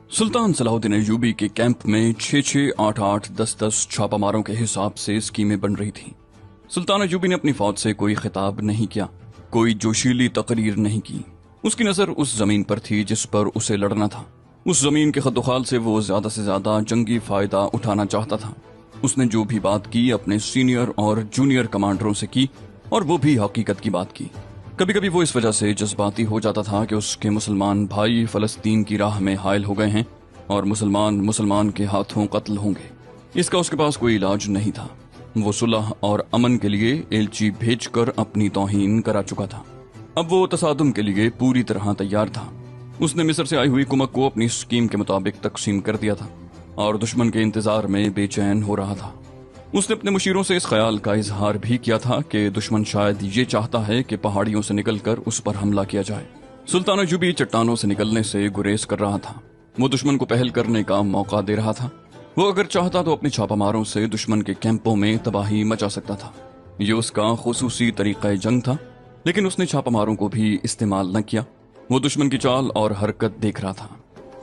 सुल्तान Salahuddin Ayyubi के camp में 6-6, 8-8, 10-10 छापामारों के हिसाब से स्कीमें बन रही थीं। सुल्तान अय्यूबी ने अपनी फौज से कोई खिताब नहीं किया, कोई जोशीली तकरीर नहीं की। उसकी नजर उस जमीन पर थी जिस पर उसे लड़ना था। उस जमीन के खद्दोखाल से वो ज्यादा से ज्यादा जंगी फायदा उठाना चाहता था। उसने जो भी बात की अपने सीनियर और जूनियर कमांडरों से की, और वो भी हकीकत की बात की। कभी कभी वो इस वजह से जज्बाती हो जाता था कि उसके मुसलमान भाई फलस्तीन की राह में हायल हो गए हैं और मुसलमान के हाथों कत्ल होंगे। इसका उसके पास कोई इलाज नहीं था। वो सुलह और अमन के लिए एलची भेजकर अपनी तौहीन करा चुका था। अब वो तसादुम के लिए पूरी तरह तैयार था। उसने मिस्र से आई हुई कुमक को अपनी स्कीम के मुताबिक तकसीम कर दिया था और दुश्मन के इंतजार में बेचैन हो रहा था। उसने अपने मुशीरों से इस ख्याल का इजहार भी किया था कि दुश्मन शायद ये चाहता है कि पहाड़ियों से निकलकर उस पर हमला किया जाए। सुल्तान अय्यूबी चट्टानों से निकलने से गुरेज कर रहा था। वो दुश्मन को पहल करने का मौका दे रहा था। वो अगर चाहता तो अपने छापामारों से दुश्मन के कैंपों में तबाही मचा सकता था। ये उसका खुसूसी तरीका जंग था, लेकिन उसने छापामारों को भी इस्तेमाल न किया। वो दुश्मन की चाल और हरकत देख रहा था।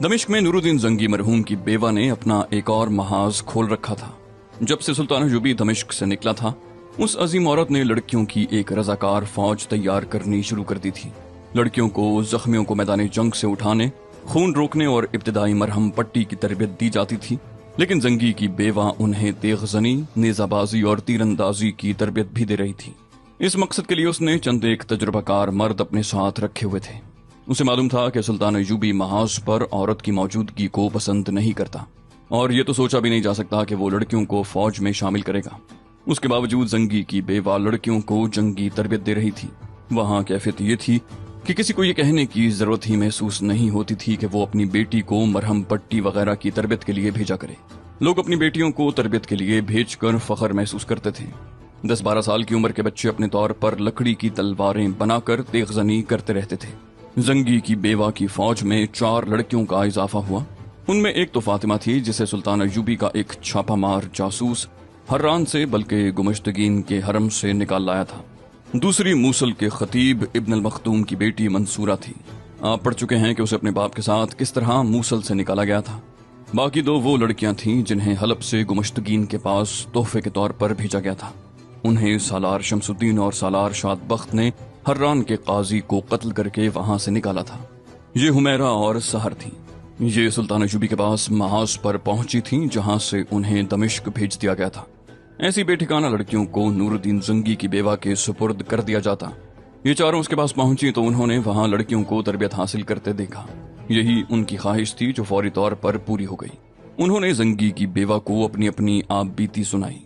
दमिश्क में नूरुद्दीन जंगी मरहूम की बेवा ने अपना एक और महाज खोल रखा था। जब से सुल्तान अय्यूबी दमिश्क से निकला था, उस अजीम औरत ने लड़कियों की एक रजाकार फौज तैयार करनी शुरू कर दी थी। लड़कियों को जख्मियों को मैदान जंग से उठाने, खून रोकने और इब्तिदाई मरहम पट्टी की तरबियत दी जाती थी, लेकिन जंगी की बेवा उन्हें तेगजनी, नेजाबाजी और तीरंदाजी की तरबियत भी दे रही थी। इस मकसद के लिए उसने चंद एक तजुर्बाकार मर्द अपने साथ रखे हुए थे। उसे मालूम था कि सुल्तान अय्यूबी महाज पर औरत की मौजूदगी को पसंद नहीं करता, और ये तो सोचा भी नहीं जा सकता कि वो लड़कियों को फौज में शामिल करेगा। उसके बावजूद जंगी की बेवा लड़कियों को जंगी तरबियत दे रही थी। वहां कैफियत ये थी कि किसी को ये कहने की जरूरत ही महसूस नहीं होती थी कि वो अपनी बेटी को मरहम पट्टी वगैरह की तरबियत के लिए भेजा करे। लोग अपनी बेटियों को तरबियत के लिए भेजकर फख्र महसूस करते थे। 10-12 साल की उम्र के बच्चे अपने तौर पर लकड़ी की तलवारें बनाकर तेगजनी करते रहते थे। जंगी की बेवा की फौज में 4 लड़कियों का इजाफा हुआ। उनमें एक तो फातिमा थी, जिसे सुल्तान अय्यूबी का एक छापामार जासूस हर्रान से बल्कि गुमश्तगीन के हरम से निकाल लाया था। दूसरी मूसल के खतीब इब्न अल मख्तूम की बेटी मंसूरा थी। आप पढ़ चुके हैं कि उसे अपने बाप के साथ किस तरह मूसल से निकाला गया था। बाकी 2 वो लड़कियां थीं जिन्हें हलब से गुमश्तगीन के पास तोहफे के तौर पर भेजा गया था। उन्हें सालार शमसुद्दीन और सालार शादबख्त ने हर्रान के काजी को कत्ल करके वहां से निकाला था। ये हुमैरा और सहर थी। ये सुल्तान अय्यूबी के पास महाज पर पहुंची थीं, जहां से उन्हें दमिश्क भेज दिया गया था। ऐसी बेठिकाना लड़कियों को नूरुद्दीन जंगी की बेवा के सुपुर्द कर दिया जाता। ये चारों उसके पास पहुंची तो उन्होंने वहां लड़कियों को तरबियत हासिल करते देखा। यही उनकी ख्वाहिश थी जो फौरी तौर पर पूरी हो गई। उन्होंने जंगी की बेवा को अपनी अपनी आप बीती सुनाई।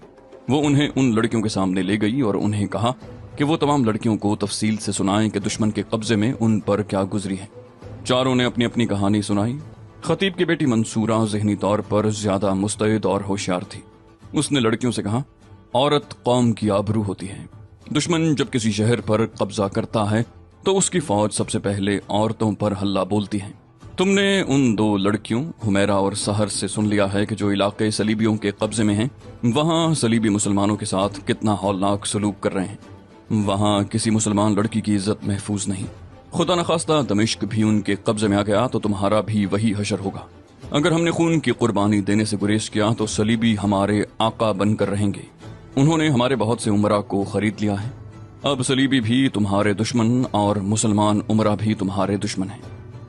वो उन्हें उन लड़कियों के सामने ले गई और उन्हें कहा कि वो तमाम लड़कियों को तफसील से सुनाएं कि दुश्मन के कब्जे में उन पर क्या गुजरी है। चारों ने अपनी अपनी कहानी सुनाई। खतीब की बेटी मंसूरा ज़हनी तौर पर ज्यादा मुस्तैद और होशियार थी। उसने लड़कियों से कहा, औरत कौम की आबरू होती है। दुश्मन जब किसी शहर पर कब्जा करता है तो उसकी फौज सबसे पहले औरतों पर हल्ला बोलती है। तुमने उन 2 लड़कियों हुमैरा और सहर से सुन लिया है कि जो इलाके सलीबियों के कब्जे में हैं, वहां सलीबी मुसलमानों के साथ कितना हौलनाक सलूक कर रहे हैं। वहां किसी मुसलमान लड़की की इज्जत महफूज नहीं। खुदा न खास्ता दमिश्क भी उनके कब्जे में आ गया तो तुम्हारा भी वही हशर होगा। अगर हमने खून की कुर्बानी देने से गुरेज किया तो सलीबी हमारे आका बनकर रहेंगे। उन्होंने हमारे बहुत से उमरा को खरीद लिया है। अब सलीबी भी तुम्हारे दुश्मन और मुसलमान उमरा भी तुम्हारे दुश्मन हैं।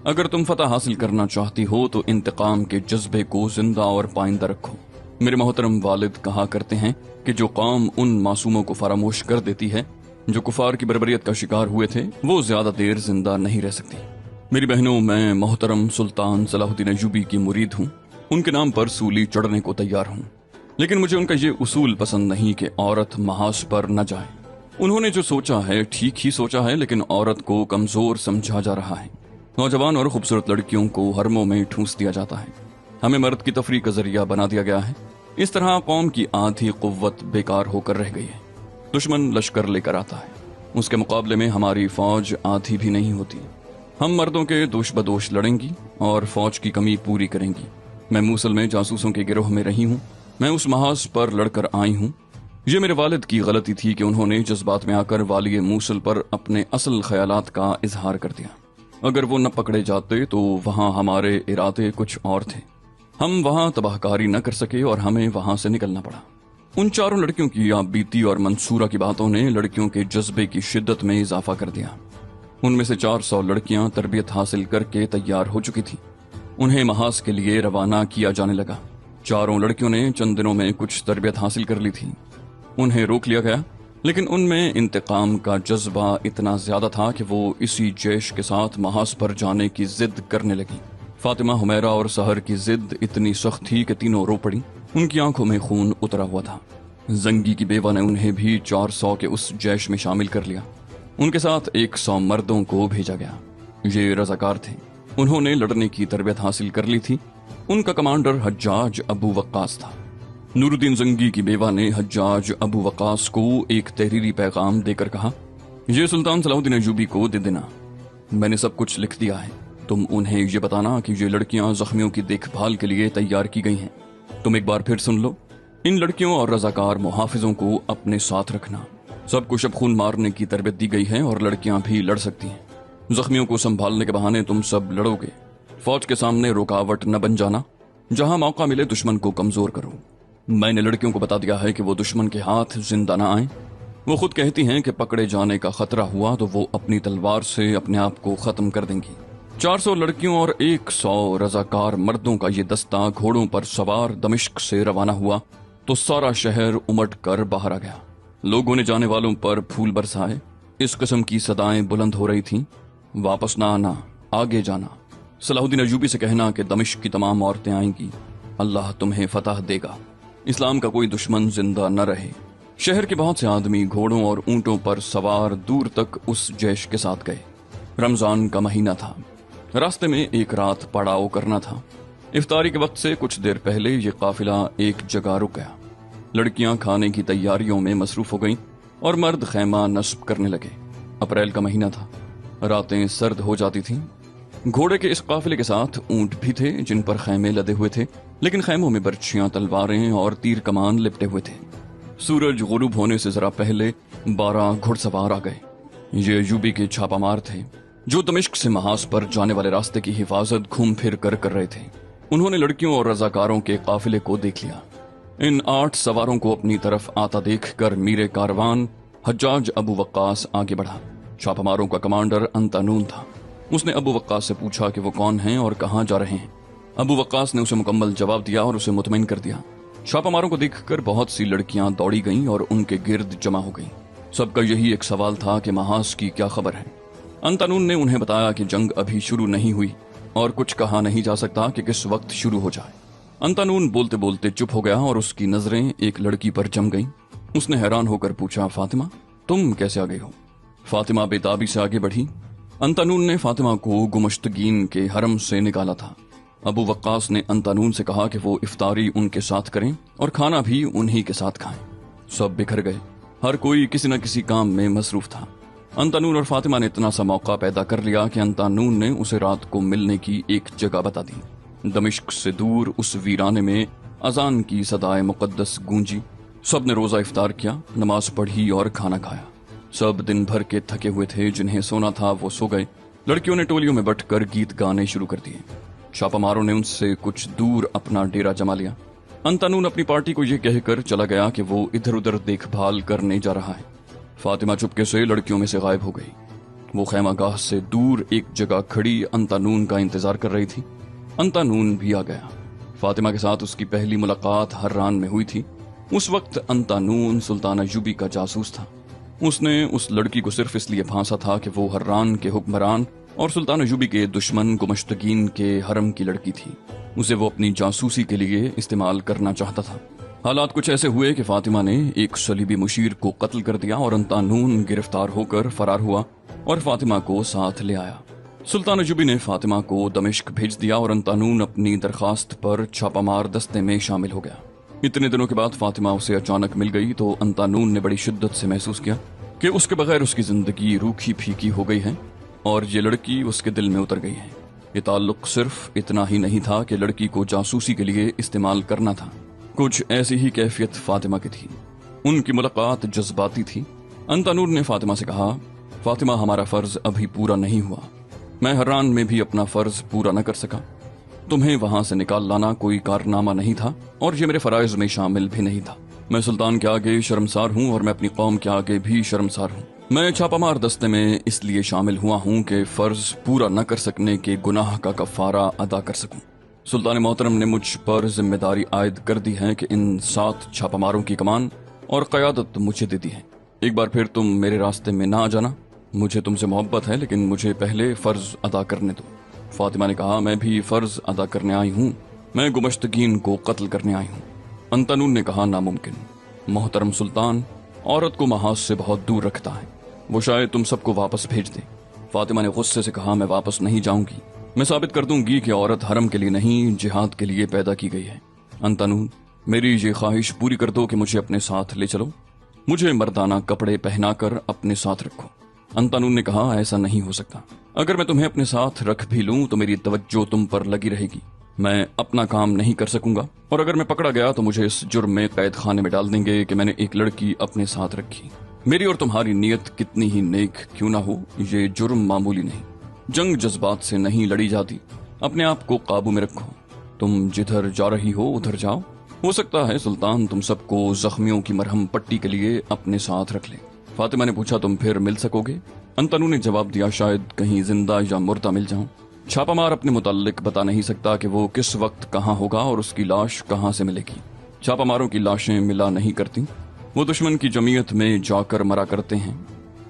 अगर तुम फतह हासिल करना चाहती हो तो इंतकाम के जज्बे को जिंदा और पाइंदा रखो। मेरे मोहतरम वालिद कहा करते हैं कि जो कौम उन मासूमों को फरामोश कर देती है जो कुफार की बर्बरियत का शिकार हुए थे, वो ज्यादा देर जिंदा नहीं रह सकती। मेरी बहनों, मैं मोहतरम सुल्तान सलाहुद्दीन अय्यूबी की मुरीद हूँ। उनके नाम पर सूली चढ़ने को तैयार हूँ, लेकिन मुझे उनका ये उसूल पसंद नहीं कि औरत महाज पर न जाए। उन्होंने जो सोचा है ठीक ही सोचा है, लेकिन औरत को कमजोर समझा जा रहा है। नौजवान और खूबसूरत लड़कियों को हरमों में ठूंस दिया जाता है। हमें मर्द की तफरीह का जरिया बना दिया गया है। इस तरह कौम की आधी कुव्वत बेकार होकर रह गई है। दुश्मन लश्कर लेकर आता है, उसके मुकाबले में हमारी फौज आधी भी नहीं होती। हम मर्दों के दोष बदोश लड़ेंगी और फौज की कमी पूरी करेंगी। मैं मूसल में जासूसों के गिरोह में रही हूँ। मैं उस महाज पर लड़कर आई हूँ। ये मेरे वालिद की गलती थी कि उन्होंने जज्बात में आकर वाली मूसल पर अपने असल ख्यालात का इजहार कर दिया। اگر وہ نہ پکڑے جاتے تو وہاں ہمارے ارادے کچھ اور تھے، ہم وہاں تباہکاری نہ کر سکے اور ہمیں وہاں سے نکلنا پڑا۔ ان چاروں لڑکیوں کی آپ بیتی اور منصورہ کی باتوں نے لڑکیوں کے جذبے کی شدت میں اضافہ کر دیا۔ ان میں سے 400 لڑکیاں تربیت حاصل کر کے تیار ہو چکی تھیں، انہیں محاذ کے لیے روانہ کیا جانے لگا۔ چاروں لڑکیوں نے چند دنوں میں کچھ تربیت حاصل کر لی تھی، انہیں روک لیا گیا، لیکن ان میں انتقام کا جذبہ اتنا زیادہ تھا کہ وہ اسی جیش کے ساتھ محاذ پر جانے کی ضد کرنے لگی۔ فاطمہ، حمیرہ اور سحر کی ضد اتنی سخت تھی کہ تینوں رو پڑی، ان کی آنکھوں میں خون اترا ہوا تھا۔ زنگی کی بیوہ نے انہیں بھی 400 کے اس جیش میں شامل کر لیا، ان کے ساتھ 100 مردوں کو بھیجا گیا۔ یہ رضاکار تھے، انہوں نے لڑنے کی تربیت حاصل کر لی تھی۔ ان کا کمانڈر حجاج ابو وقاص تھا۔ نور الدین زنگی کی بیوہ نے حجاج ابو وقاص کو ایک تحریری پیغام دے کر کہا، یہ سلطان صلاح الدین ایوبی کو دے دینا، میں نے سب کچھ لکھ دیا ہے، تم انہیں یہ بتانا کہ یہ لڑکیاں زخمیوں کی دیکھ بھال کے لیے تیار کی گئی ہیں۔ تم ایک بار پھر سن لو، ان لڑکیوں اور رضاکار محافظوں کو اپنے ساتھ رکھنا، سب کو شب خون مارنے کی تربیت دی گئی ہے اور لڑکیاں بھی لڑ سکتی ہیں۔ زخمیوں کو سنبھالنے کے بہانے تم سب لڑو گے، فوج کے سامنے رکاوٹ نہ بن جانا، جہاں موقع ملے دشمن کو کمزور کرو۔ میں نے لڑکیوں کو بتا دیا ہے کہ وہ دشمن کے ہاتھ زندہ نہ آئیں، وہ خود کہتی ہیں کہ پکڑے جانے کا خطرہ ہوا تو وہ اپنی تلوار سے اپنے آپ کو ختم کر دیں گی۔ 400 لڑکیوں اور 100 رضاکار مردوں کا یہ دستہ گھوڑوں پر سوار دمشق سے روانہ ہوا تو سارا شہر امٹ کر باہر آ گیا۔ لوگوں نے جانے والوں پر پھول برسائے، اس قسم کی صدائیں بلند ہو رہی تھیں، واپس نہ آنا، آگے جانا، صلاح الدین ایوبی سے کہنا کہ دمشق کی تمام عورتیں آئیں گی، اللہ تمہیں فتح دے گا، اسلام کا کوئی دشمن زندہ نہ رہے۔ شہر کے بہت سے آدمی گھوڑوں اور اونٹوں پر سوار دور تک اس جیش کے ساتھ گئے۔ رمضان کا مہینہ تھا، راستے میں ایک رات پڑاؤ کرنا تھا۔ افطاری کے وقت سے کچھ دیر پہلے یہ قافلہ ایک جگہ رک گیا۔ لڑکیاں کھانے کی تیاریوں میں مصروف ہو گئیں اور مرد خیمہ نصب کرنے لگے۔ اپریل کا مہینہ تھا، راتیں سرد ہو جاتی تھیں۔ گھوڑے کے اس قافلے کے ساتھ اونٹ بھی تھے جن پر خیمے لدے ہوئے تھے، لیکن خیموں میں برچھیاں، تلواریں اور تیر کمان لپٹے ہوئے تھے۔ سورج غروب ہونے سے ذرا پہلے 12 گھڑ سوار آ گئے۔ یہ ایوبی کے چھاپا مار تھے جو دمشق سے محاذ پر جانے والے راستے کی حفاظت گھوم پھر کر رہے تھے۔ انہوں نے لڑکیوں اور رضاکاروں کے قافلے کو دیکھ لیا۔ ان 8 سواروں کو اپنی طرف آتا دیکھ کر میر کاروان حجاج ابو وقاص آگے بڑھا۔ چھاپا ماروں کا کمانڈر انتانون تھا۔ اس نے ابو وقاص سے پوچھا کہ وہ کون ہیں اور کہاں جا رہے ہیں۔ ابو وقاص نے اسے مکمل جواب دیا اور اسے مطمئن کر دیا۔ چھاپا ماروں کو دیکھ کر بہت سی لڑکیاں دوڑی گئیں اور ان کے گرد جمع ہو گئیں۔ سب کا یہی ایک سوال تھا کہ محاذ کی کیا خبر ہے۔ انتانون نے انہیں بتایا کہ جنگ ابھی شروع نہیں ہوئی اور کچھ کہا نہیں جا سکتا کہ کس وقت شروع ہو جائے۔ انتانون بولتے بولتے چپ ہو گیا اور اس کی نظریں ایک لڑکی پر جم گئیں۔ اس نے حیران ہو کر پوچھا، فاطمہ تم کیسے آ گئی ہو؟ فاطمہ بے تابی سے آگے بڑھی۔ انتانون نے فاطمہ کو گمشتگین کے حرم سے نکالا تھا۔ ابو وقاص نے انتانون سے کہا کہ وہ افطاری ان کے ساتھ کریں اور کھانا بھی انہی کے ساتھ کھائیں۔ سب بکھر گئے، ہر کوئی کسی نہ کسی کام میں مصروف تھا۔ انتانون اور فاطمہ نے اتنا سا موقع پیدا کر لیا کہ انتانون نے اسے رات کو ملنے کی ایک جگہ بتا دی۔ دمشق سے دور اس ویرانے میں اذان کی صدائے مقدس گونجی۔ سب نے روزہ افطار کیا، نماز پڑھی اور کھانا کھایا۔ سب دن بھر کے تھکے ہوئے تھے، جنہیں سونا تھا وہ سو گئے۔ لڑکیوں نے ٹولیوں میں بٹ کر گیت گانے شروع کر دیے۔ چھاپا ماروں نے ان سے کچھ دور اپنا ڈیرا جما لیا۔ انتانون اپنی پارٹی کو یہ کہہ کر چلا گیا کہ وہ ادھر ادھر دیکھ بھال کرنے جا رہا ہے۔ فاطمہ چپکے سے لڑکیوں میں سے غائب ہو گئی۔ وہ خیمہ گاہ سے دور ایک جگہ کھڑی انتانون کا انتظار کر رہی تھی۔ انتانون بھی آ گیا۔ فاطمہ کے ساتھ اس کی پہلی ملاقات حران میں ہوئی تھی۔ اس وقت انتانون سلطان ایوبی کا جاسوس تھا۔ اس نے اس لڑکی کو صرف اس لیے پھانسا تھا کہ وہ حران کے حکمران اور سلطان ایوبی کے دشمن گمشتگین کے حرم کی لڑکی تھی۔ اسے وہ اپنی جاسوسی کے لیے استعمال کرنا چاہتا تھا۔ حالات کچھ ایسے ہوئے کہ فاطمہ نے ایک صلیبی مشیر کو قتل کر دیا اور انتانون گرفتار ہو کر فرار ہوا اور فاطمہ کو ساتھ لے آیا۔ سلطان ایوبی نے فاطمہ کو دمشق بھیج دیا اور انتانون اپنی درخواست پر چھاپا مار دستے میں شامل ہو گیا۔ اتنے دنوں کے بعد فاطمہ اسے اچانک مل گئی تو انتانون نے بڑی شدت سے محسوس کیا کہ اس کے بغیر اس کی زندگی روکھی پھیکی ہو گئی ہے اور یہ لڑکی اس کے دل میں اتر گئی ہے۔ یہ تعلق صرف اتنا ہی نہیں تھا کہ لڑکی کو جاسوسی کے لیے استعمال کرنا تھا، کچھ ایسی ہی کیفیت فاطمہ کی تھی۔ ان کی ملاقات جذباتی تھی۔ انتانون نے فاطمہ سے کہا، فاطمہ ہمارا فرض ابھی پورا نہیں ہوا، मैं हर्रान में भी अपना फर्ज पूरा न कर सका। तुम्हें वहां से निकाल लाना कोई कारनामा नहीं था और ये मेरे फराइज में शामिल भी नहीं था। मैं सुल्तान के आगे शर्मसार हूँ और मैं अपनी कौम के आगे भी शर्मसार हूँ। मैं छापामार दस्ते में इसलिए शामिल हुआ हूँ कि फर्ज पूरा न कर सकने के गुनाह का कफारा अदा कर सकूं। सुल्तान मोहतरम ने मुझ पर जिम्मेदारी आयद कर दी है कि इन 7 छापामारों की कमान और क़यादत मुझे दे दी है। एक बार फिर तुम मेरे रास्ते में ना आ जाना। मुझे तुमसे मोहब्बत है, लेकिन मुझे पहले फर्ज अदा करने दो। फातिमा ने कहा, मैं भी फर्ज अदा करने आई हूँ, मैं गुमश्तगीन को कत्ल करने आई हूँ। अंतनून ने कहा, नामुमकिन। मोहतरम सुल्तान औरत को महाज से बहुत दूर रखता है, वो शायद तुम सबको वापस भेज दे। फातिमा ने गुस्से से कहा, मैं वापस नहीं जाऊंगी। मैं साबित कर दूंगी कि औरत हरम के लिए नहीं, जिहाद के लिए पैदा की गई है। अंतनून, मेरी ये ख्वाहिश पूरी कर दो कि मुझे अपने साथ ले चलो, मुझे मर्दाना कपड़े पहनाकर अपने साथ रखो। अंतनून ने कहा, ऐसा नहीं हो सकता। अगर मैं तुम्हें अपने साथ रख भी लूं तो मेरी तवज्जो तुम पर लगी रहेगी, मैं अपना काम नहीं कर सकूंगा, और अगर मैं पकड़ा गया तो मुझे इस जुर्म में कैद खाने में डाल देंगे कि मैंने एक लड़की अपने साथ रखी। मेरी और तुम्हारी नीयत कितनी ही नेक क्यों ना हो, ये जुर्म मामूली नहीं। जंग जज्बात से नहीं लड़ी जाती, अपने आप को काबू में रखो। तुम जिधर जा रही हो उधर जाओ। हो सकता है सुल्तान तुम सबको जख्मियों की मरहम पट्टी के लिए अपने साथ रख ले। फातिमा ने पूछा, तुम फिर मिल सकोगे? अंतनू ने जवाब दिया, शायद कहीं जिंदा या मुर्दा मिल जाऊं। छापामार अपने मुताल्लिक बता नहीं सकता कि वो किस वक्त कहाँ होगा और उसकी लाश कहाँ से मिलेगी। छापामारों की लाशें मिला नहीं करती, वो दुश्मन की जमीयत में जाकर मरा करते हैं।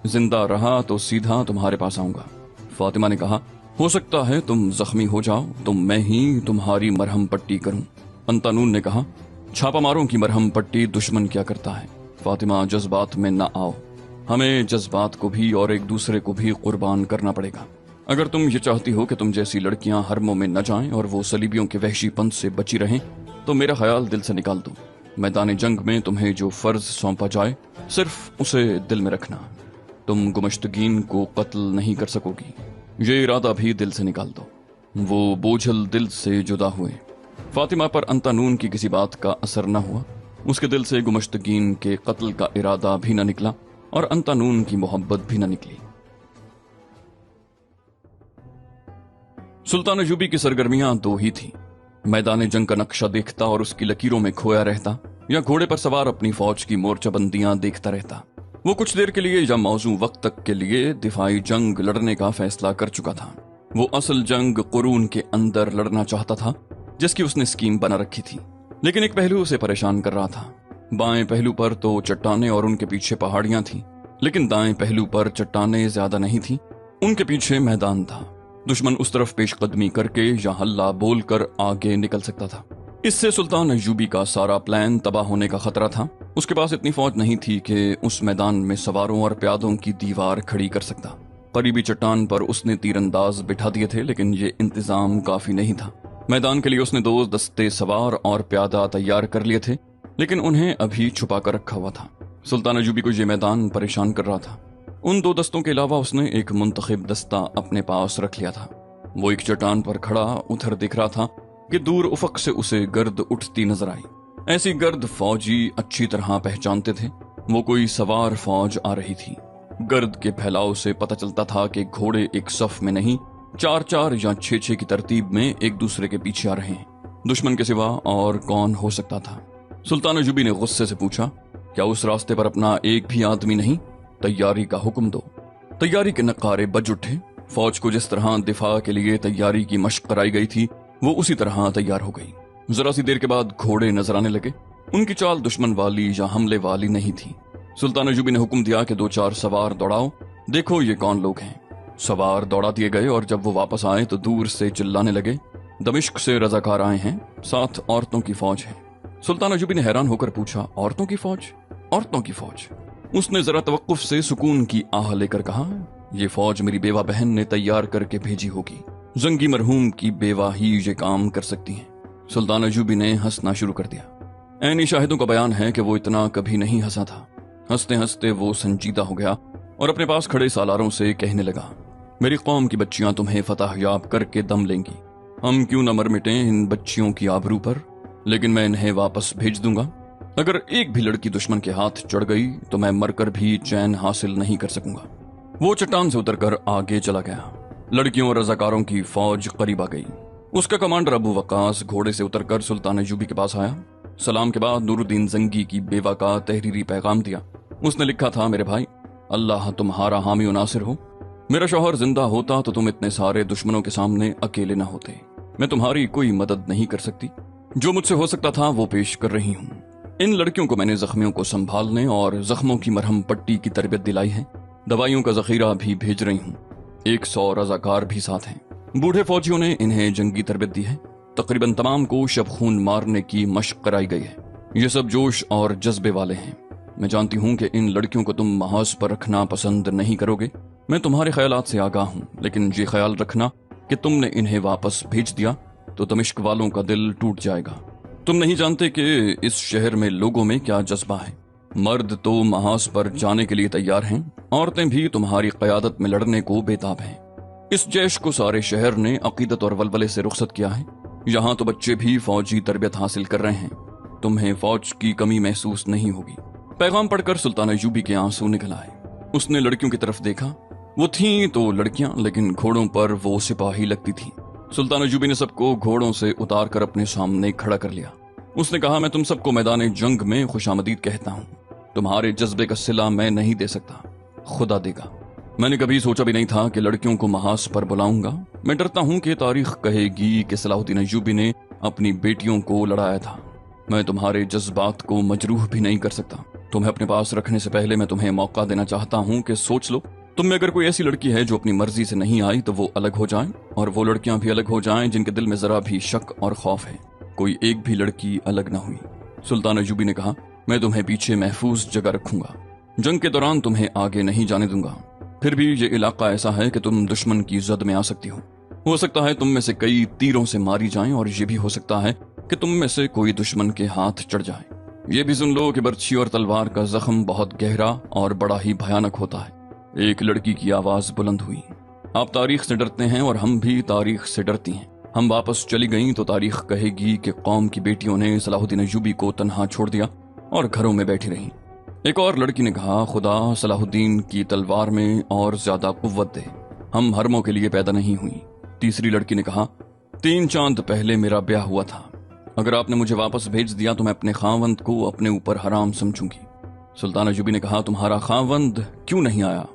जिंदा रहा तो सीधा तुम्हारे पास आऊंगा। फातिमा ने कहा, हो सकता है तुम जख्मी हो जाओ तो मैं ही तुम्हारी मरहम पट्टी करूं। अंतनून ने कहा, छापामारों की मरहम पट्टी दुश्मन क्या करता है? फातिमा, जज्बात में ना आओ, हमें जज्बात को भी और एक दूसरे को भी कुर्बान करना पड़ेगा। अगर तुम ये चाहती हो कि तुम जैसी लड़कियां हरमों में न जाएं और वो सलीबियों के वहशीपन से बची रहें, तो मेरा ख्याल दिल से निकाल दो। मैदान जंग में तुम्हें जो फर्ज सौंपा जाए सिर्फ उसे दिल में रखना। तुम गुमश्तगीन को कत्ल नहीं कर सकोगी, ये इरादा भी दिल से निकाल दो। वो बोझल दिल से जुदा हुए। फातिमा पर अंतनून की किसी बात का असर न हुआ, उसके दिल से गुमश्तगीन के कत्ल का इरादा भी न निकला और अंतनून की मोहब्बत भी न निकली। सुल्तान अयूबी की सरगर्मियां 2 ही थी, मैदान जंग का नक्शा देखता और उसकी लकीरों में खोया रहता, या घोड़े पर सवार अपनी फौज की मोर्चाबंदियां देखता रहता। वो कुछ देर के लिए या मौजू वक्त तक के लिए दिफाई जंग लड़ने का फैसला कर चुका था। वो असल जंग कुरून के अंदर लड़ना चाहता था, जिसकी उसने स्कीम बना रखी थी, लेकिन एक पहलू उसे परेशान कर रहा था। बाएं पहलू पर तो चट्टानें और उनके पीछे पहाड़ियां थीं, लेकिन दाएं पहलू पर चट्टानें ज्यादा नहीं थीं, उनके पीछे मैदान था। दुश्मन उस तरफ पेशकदमी करके या हल्ला बोलकर आगे निकल सकता था। इससे सुल्तान अयूबी का सारा प्लान तबाह होने का खतरा था। उसके पास इतनी फौज नहीं थी कि उस मैदान में सवारों और प्यादों की दीवार खड़ी कर सकता। करीबी चट्टान पर उसने तीरंदाज बिठा दिए थे, लेकिन ये इंतजाम काफी नहीं था। मैदान के लिए उसने 2 दस्ते सवार और प्यादा तैयार कर लिए थे, लेकिन उन्हें अभी छुपा कर रखा हुआ था। सुल्तान अयूबी को ये मैदान परेशान कर रहा था। उन 2 दस्तों के अलावा उसने एक मुंतखब दस्ता अपने पास रख लिया था। वो एक चट्टान पर खड़ा उधर दिख रहा था कि दूर उफक से उसे गर्द उठती नजर आई। ऐसी गर्द फौजी अच्छी तरह पहचानते थे, वो कोई सवार फौज आ रही थी। गर्द के फैलाव से पता चलता था कि घोड़े एक सफ में नहीं, 4-4 या 6-6 की तरतीब में एक दूसरे के पीछे आ रहे हैं। दुश्मन के सिवा और कौन हो सकता था? सुल्तान अयूबी ने गुस्से से पूछा, क्या उस रास्ते पर अपना एक भी आदमी नहीं? तैयारी का हुक्म दो। तैयारी के नकारे बज उठे। फौज को जिस तरह दिफा के लिए तैयारी की मशक कराई गई थी, वो उसी तरह तैयार हो गई। जरा सी देर के बाद घोड़े नजर आने लगे। उनकी चाल दुश्मन वाली या हमले वाली नहीं थी। सुल्तान अयूबी ने हुक्म दिया कि 2-4 सवार दौड़ाओ, देखो ये कौन लोग हैं। सवार दौड़ा दिए गए और जब वो वापस आए तो दूर से चिल्लाने लगे, दमिश्क से रजाकार आए हैं, 7 औरतों की फौज है। सुल्तान अयूबी ने हैरान होकर पूछा, औरतों की फौज? औरतों की फौज? उसने जरा तवक्कुफ से सुकून की आह लेकर कहा, ये फौज मेरी बेवा बहन ने तैयार करके भेजी होगी। जंगी मरहूम की बेवा ही ये काम कर सकती हैं। सुल्तान अयूबी ने हंसना शुरू कर दिया। ऐनी शाहिदों का बयान है कि वो इतना कभी नहीं हंसा था। हंसते हंसते वो संजीदा हो गया और अपने पास खड़े सालारों से कहने लगा, मेरी कौम की बच्चियां तुम्हें फतह याब करके दम लेंगी। हम क्यों न मर मिटें इन बच्चियों की आबरू पर, लेकिन मैं इन्हें वापस भेज दूंगा। अगर एक भी लड़की दुश्मन के हाथ चढ़ गई तो मैं मरकर भी चैन हासिल नहीं कर सकूंगा। वो चट्टान से उतरकर आगे चला गया। लड़कियों और रजाकारों की फौज करीब आ गई। उसका कमांडर अबू वक्कास घोड़े से उतरकर सुल्तान अय्यूबी के पास आया। सलाम के बाद नूरुद्दीन जंगी की बेवा का तहरीरी पैगाम दिया। उसने लिखा था, मेरे भाई, अल्लाह तुम्हारा हामी और नासिर हो। मेरा शौहर जिंदा होता तो तुम इतने सारे दुश्मनों के सामने अकेले न होते। मैं तुम्हारी कोई मदद नहीं कर सकती। जो मुझसे हो सकता था वो पेश कर रही हूँ। इन लड़कियों को मैंने जख्मियों को संभालने और जख्मों की मरहम पट्टी की तरबियत दिलाई है। दवाइयों का जखीरा भी भेज रही हूँ। 100 रजाकार भी साथ हैं। बूढ़े फौजियों ने इन्हें जंगी तरबियत दी है। तकरीबन तमाम को शब खून मारने की मशक कराई गई है। ये सब जोश और जज्बे वाले हैं। मैं जानती हूँ कि इन लड़कियों को तुम महाज पर रखना पसंद नहीं करोगे। मैं तुम्हारे ख्यालात से आगाह हूँ, लेकिन ये ख्याल रखना कि तुमने इन्हें वापस भेज दिया तो दमिश्क वालों का दिल टूट जाएगा। तुम नहीं जानते कि इस शहर में लोगों में क्या जज्बा है। मर्द तो महाज पर जाने के लिए तैयार हैं, औरतें भी तुम्हारी क़यादत में लड़ने को बेताब हैं। इस जैश को सारे शहर ने अकीदत और वलवले से रुखसत किया है। यहाँ तो बच्चे भी फौजी तरबियत हासिल कर रहे हैं। तुम्हें फौज की कमी महसूस नहीं होगी। पैगाम पढ़कर सुल्तान अय्यूबी के आंसू निकल आए। उसने लड़कियों की तरफ देखा। वो थीं तो लड़कियां, लेकिन घोड़ों पर वो सिपाही लगती थीं। सुल्तान अय्यूबी ने सबको घोड़ों से उतार कर अपने सामने खड़ा कर लिया। उसने कहा, मैं तुम सबको मैदान जंग में खुशामदीद कहता हूँ। तुम्हारे जज्बे का सिला मैं नहीं दे सकता, खुदा देगा। मैंने कभी सोचा भी नहीं था कि लड़कियों को महाज पर बुलाऊंगा। मैं डरता हूँ कि तारीख कहेगी कि सलाहुद्दीन अय्यूबी ने अपनी बेटियों को लड़ाया था। मैं तुम्हारे जज्बात को मजरूह भी नहीं कर सकता। तुम्हें अपने पास रखने से पहले मैं तुम्हें मौका देना चाहता हूँ कि सोच लो। तुम में अगर कोई ऐसी लड़की है जो अपनी मर्जी से नहीं आई तो वो अलग हो जाए, और वो लड़कियां भी अलग हो जाएं जिनके दिल में जरा भी शक और खौफ है। कोई एक भी लड़की अलग न हुई। सुल्तान अय्यूबी ने कहा, मैं तुम्हें पीछे महफूज जगह रखूंगा। जंग के दौरान तुम्हें आगे नहीं जाने दूंगा। फिर भी ये इलाका ऐसा है कि तुम दुश्मन की जद में आ सकती हो सकता है तुम में से कई तीरों से मारी जाएं, और ये भी हो सकता है कि तुम में से कोई दुश्मन के हाथ चढ़ जाए। ये भी सुन लो कि बर्छी और तलवार का जख्म बहुत गहरा और बड़ा ही भयानक होता है। एक लड़की की आवाज बुलंद हुई, आप तारीख से डरते हैं और हम भी तारीख से डरती हैं। हम वापस चली गईं तो तारीख कहेगी कि कौम की बेटियों ने सलाहुद्दीन अय्यूबी को तन्हा छोड़ दिया और घरों में बैठी रहीं। एक और लड़की ने कहा, खुदा सलाहुद्दीन की तलवार में और ज्यादा कुव्वत दे। हम हरमों के लिए पैदा नहीं हुई। तीसरी लड़की ने कहा, 3 चांद पहले मेरा ब्याह हुआ था। अगर आपने मुझे वापस भेज दिया तो मैं अपने खावंद को अपने ऊपर हराम समझूंगी। सुल्तान अय्यूबी ने कहा, तुम्हारा खावंद क्यों नहीं आया?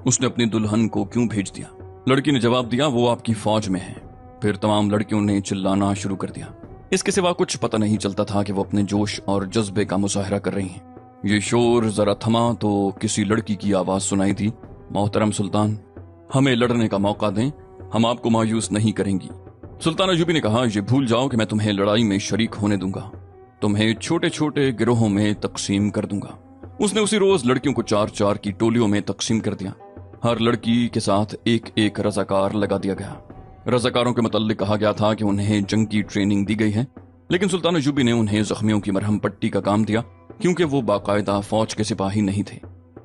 उसने अपनी दुल्हन को क्यों भेज दिया? लड़की ने जवाब दिया, वो आपकी फौज में है। फिर तमाम लड़कियों ने चिल्लाना शुरू कर दिया। इसके सिवा कुछ पता नहीं चलता था कि वो अपने जोश और जज्बे का मुजाहरा कर रही हैं। ये शोर जरा थमा तो किसी लड़की की आवाज सुनाई दी, मोहतरम सुल्तान, हमें लड़ने का मौका दें, हम आपको मायूस नहीं करेंगी। सुल्तान अय्यूबी ने कहा, ये भूल जाओ कि मैं तुम्हें लड़ाई में शरीक होने दूंगा। तुम्हें छोटे छोटे गिरोहों में तकसीम कर दूंगा। उसने उसी रोज लड़कियों को 4-4 की टोलियों में तकसीम कर दिया। हर लड़की के साथ एक एक रजाकार लगा दिया गया। रजाकारों के मुताल्लिक कहा गया था कि उन्हें जंग की ट्रेनिंग दी गई है, लेकिन सुल्तान अय्यूबी ने उन्हें जख्मियों की मरहम पट्टी का काम दिया, क्योंकि वो बाकायदा फौज के सिपाही नहीं थे।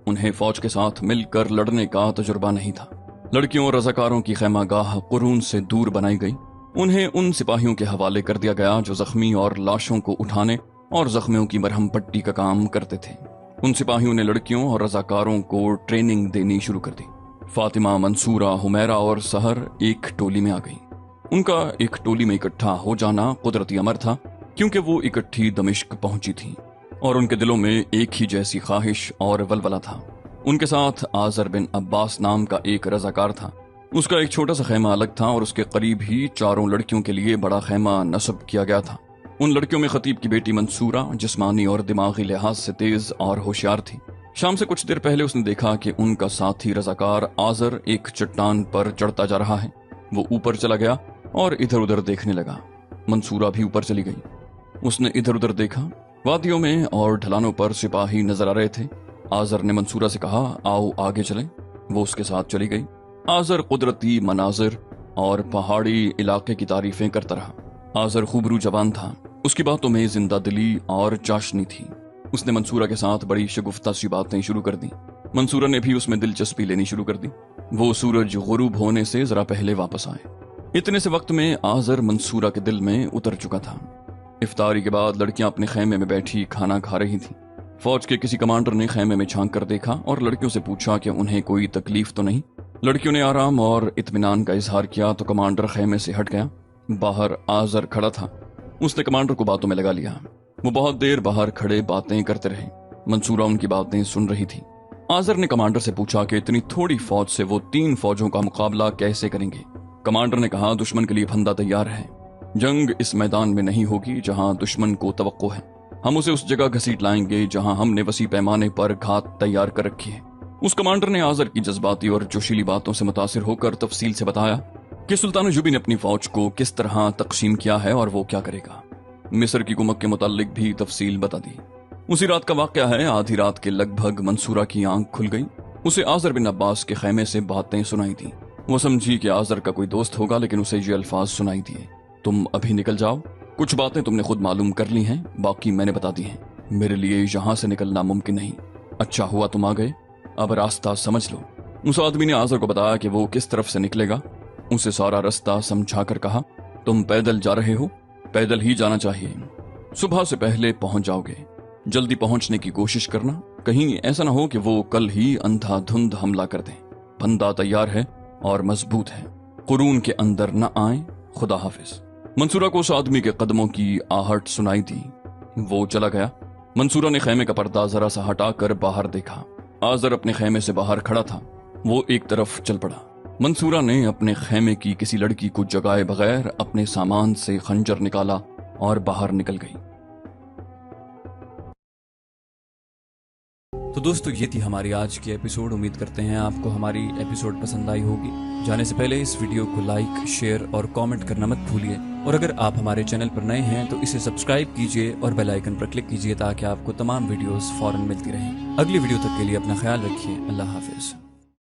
उन्हें फौज के साथ मिलकर लड़ने का तजुर्बा नहीं था। लड़कियों और रजाकारों की खैमागाह कुरून से दूर बनाई गई। उन्हें उन सिपाहियों के हवाले कर दिया गया जो जख्मी और लाशों को उठाने और जख्मियों की मरहम पट्टी का काम करते थे। उन सिपाहियों ने लड़कियों और रजाकारों को ट्रेनिंग देनी शुरू कर दी। फातिमा, मंसूरा, हुमैरा और सहर एक टोली में आ गई। उनका एक टोली में इकट्ठा हो जाना कुदरती अमर था, क्योंकि वो इकट्ठी दमिश्क पहुंची थी और उनके दिलों में एक ही जैसी ख्वाहिश और वलवला था। उनके साथ आजर बिन अब्बास नाम का एक रजाकार था। उसका एक छोटा सा खैमा अलग था और उसके करीब ही 4 लड़कियों के लिए बड़ा खैमा नस्ब किया गया था। उन लड़कियों में खतीब की बेटी मंसूरा जिस्मानी और दिमागी लिहाज से तेज और होशियार थी। शाम से कुछ देर पहले उसने देखा कि उनका साथी रजाकार आजर एक चट्टान पर चढ़ता जा रहा है। वो ऊपर चला गया और इधर उधर देखने लगा। मंसूरा भी ऊपर चली गई। उसने इधर उधर देखा। वादियों में और ढलानों पर सिपाही नजर आ रहे थे। आजर ने मंसूरा से कहा, आओ आगे चलें। वो उसके साथ चली गई। आजर कुदरती मनाजिर और पहाड़ी इलाके की तारीफें करता रहा। आजर खूबरू जवान था। उसकी बातों में जिंदा दिली और चाशनी थी। उसने मंसूरा के साथ बड़ी शगुफ्ता सी बातें शुरू कर दी। मंसूरा ने भी उसमें दिलचस्पी लेनी शुरू कर दी। वो सूरज गुरूब होने से जरा पहले वापस आए। इतने से वक्त में आजर मंसूरा के दिल में उतर चुका था। इफ्तारी के बाद लड़कियां अपने खैमे में बैठी खाना खा रही थीं। फौज के किसी कमांडर ने खैमे में झांक कर देखा और लड़कियों से पूछा कि उन्हें कोई तकलीफ तो नहीं। लड़कियों ने आराम और इत्मीनान का इजहार किया तो कमांडर खेमे से हट गया। बाहर आजर खड़ा था। उसने कमांडर को बातों में लगा लिया। वो बहुत देर बाहर खड़े बातें करते रहे। मंसूरा उनकी बातें सुन रही थी। आजर ने कमांडर से पूछा कि इतनी थोड़ी फौज से वो 3 फौजों का मुकाबला कैसे करेंगे। कमांडर ने कहा, दुश्मन के लिए फंदा तैयार है। जंग इस मैदान में नहीं होगी जहां दुश्मन को तवक्को है। हम उसे उस जगह घसीट लाएंगे जहां हमने वसी पैमाने पर घात तैयार कर रखी है। उस कमांडर ने आजर की जज्बाती और जोशीली बातों से मुतासिर होकर तफसील से बताया कि सुल्तान अयूबी ने अपनी फौज को किस तरह तकसीम किया है और वो क्या करेगा। मिस्र की कुमक के मुतालिक भी तफसील बता दी। उसी रात का वाकया है। आधी रात के लगभग मंसूरा की आंख खुल गई। उसे आजर बिन अब्बास के खेमे से बातें सुनाई दी। वो समझी कि आजर का कोई दोस्त होगा, लेकिन उसे ये अल्फाज सुनाई दिए, तुम अभी निकल जाओ। कुछ बातें तुमने खुद मालूम कर ली हैं, बाकी मैंने बता दी हैं। मेरे लिए यहाँ से निकलना मुमकिन नहीं। अच्छा हुआ तुम आ गए, अब रास्ता समझ लो। उस आदमी ने आजर को बताया कि वो किस तरफ से निकलेगा। उसे सारा रास्ता समझा कर कहा, तुम पैदल जा रहे हो, पैदल ही जाना चाहिए। सुबह से पहले पहुंच जाओगे। जल्दी पहुंचने की कोशिश करना, कहीं ऐसा ना हो कि वो कल ही अंधाधुंध हमला कर दें। फंदा तैयार है और मजबूत है। कुरून के अंदर न आए। खुदा हाफिज। मंसूरा को उस आदमी के कदमों की आहट सुनाई दी। वो चला गया। मंसूरा ने खेमे का पर्दा जरा सा हटाकर बाहर देखा। आजर अपने खेमे से बाहर खड़ा था। वो एक तरफ चल पड़ा। मंसूरा ने अपने खेमे की किसी लड़की को जगाए बगैर अपने सामान से खंजर निकाला और बाहर निकल गई। तो दोस्तों, ये थी हमारी आज की एपिसोड। उम्मीद करते हैं आपको हमारी एपिसोड पसंद आई होगी। जाने से पहले इस वीडियो को लाइक, शेयर और कमेंट करना मत भूलिए। और अगर आप हमारे चैनल पर नए हैं तो इसे सब्सक्राइब कीजिए और बेल आइकन पर क्लिक कीजिए ताकि आपको तमाम वीडियोस फौरन मिलती रहें। अगली वीडियो तक के लिए अपना ख्याल रखिए। अल्लाह हाफिज।